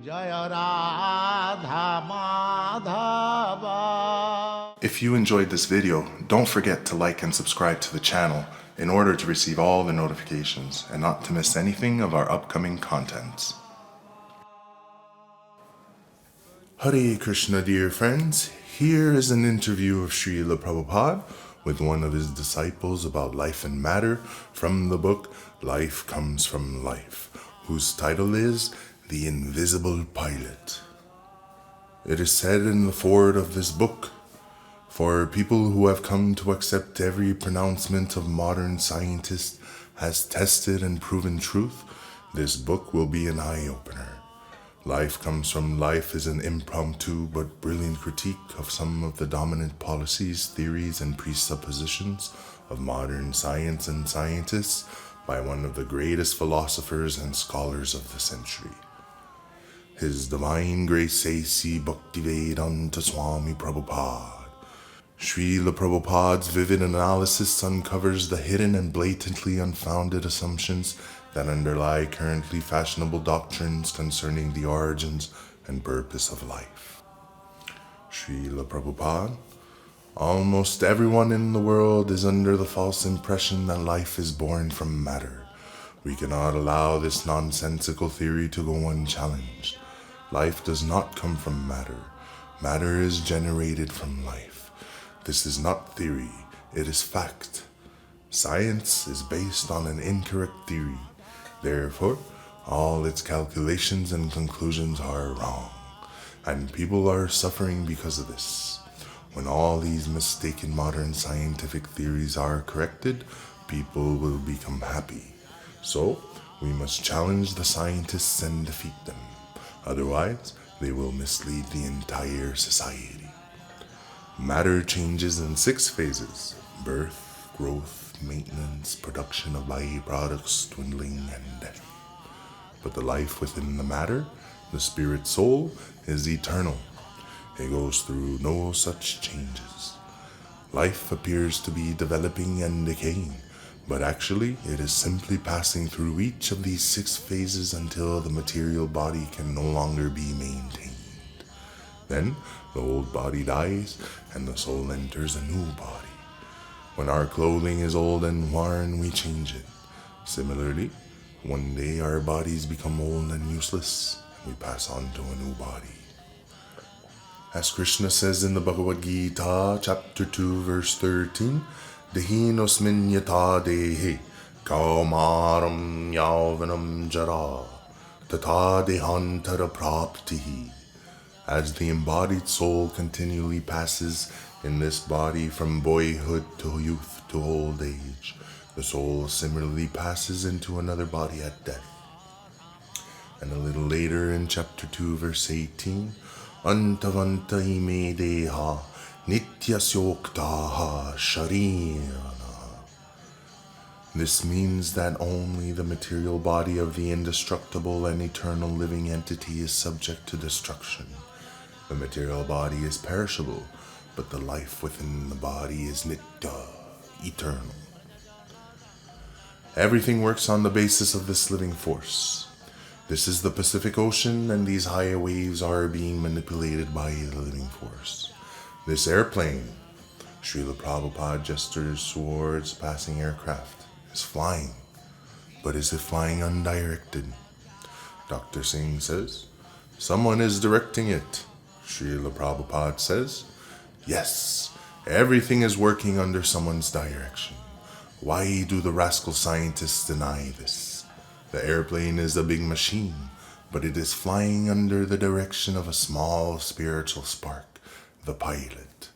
Jaya Radha Madhava. If you enjoyed this video, don't forget to like and subscribe to the channel in order to receive all the notifications and not to miss anything of our upcoming contents. Hare Krishna, dear friends. Here is an interview of Srila Prabhupada with one of his disciples about life and matter from the book Life Comes from Life, whose title is The Invisible Pilot. It is said in the foreword of this book, for people who have come to accept every pronouncement of modern scientists has tested and proven truth, this book will be an eye-opener. Life Comes from Life is an impromptu but brilliant critique of some of the dominant policies, theories, and presuppositions of modern science and scientists by one of the greatest philosophers and scholars of the century. His Divine Grace A.C. Bhaktivedanta Swami Prabhupada. Srila Prabhupada's vivid analysis uncovers the hidden and blatantly unfounded assumptions that underlie currently fashionable doctrines concerning the origins and purpose of life. Srila Prabhupada. Almost everyone in the world is under the false impression that life is born from matter. We cannot allow this nonsensical theory to go unchallenged. Life does not come from matter. Matter is generated from life. This is not theory, it is fact. Science is based on an incorrect theory. Therefore, all its calculations and conclusions are wrong, and people are suffering because of this. When all these mistaken modern scientific theories are corrected, people will become happy. So, we must challenge the scientists and defeat them. Otherwise, they will mislead the entire society. Matter changes in 6 phases: birth, growth, maintenance, production of byproducts, dwindling, and death. But the life within the matter, the spirit soul, is eternal. It goes through no such changes. Life appears to be developing and decaying, but actually it is simply passing through each of these 6 phases until the material body can no longer be maintained. Then the old body dies and the soul enters a new body. When our clothing is old and worn, we change it. Similarly, one day our bodies become old and useless, and we pass on to a new body. As Krishna says in the Bhagavad Gita, chapter 2, verse 13, Dehinosmin yata dehe, kaumaram yavanam jara, tata dehantara praptihi. As the embodied soul continually passes in this body from boyhood to youth to old age, the soul similarly passes into another body at death. And a little later in chapter 2, verse 18, Antavanta ime deha nityasyoktaha sharina. This means that only the material body of the indestructible and eternal living entity is subject to destruction. The material body is perishable, but the life within the body is nitya, eternal. Everything works on the basis of this living force. This is the Pacific Ocean, and these higher waves are being manipulated by the living force. This airplane, Srila Prabhupada gestures towards passing aircraft, is flying. But is it flying undirected? Dr. Singh says, someone is directing it. Srila Prabhupada says, yes, everything is working under someone's direction. Why do the rascal scientists deny this? The airplane is a big machine, but it is flying under the direction of a small spiritual spark, the pilot.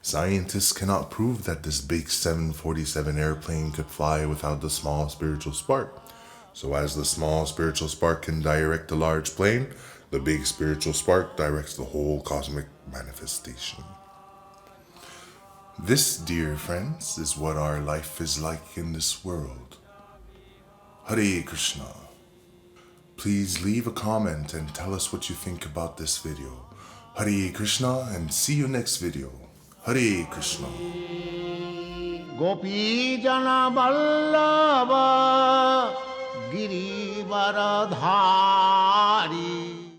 Scientists cannot prove that this big 747 airplane could fly without the small spiritual spark. So as the small spiritual spark can direct a large plane, the big spiritual spark directs the whole cosmic manifestation. This, dear friends, is what our life is like in this world. Hare Krishna. Please leave a comment and tell us what you think about this video. Hare Krishna, and see you next video. Hare Krishna. Gopi Jana Vallabha Girivaradhari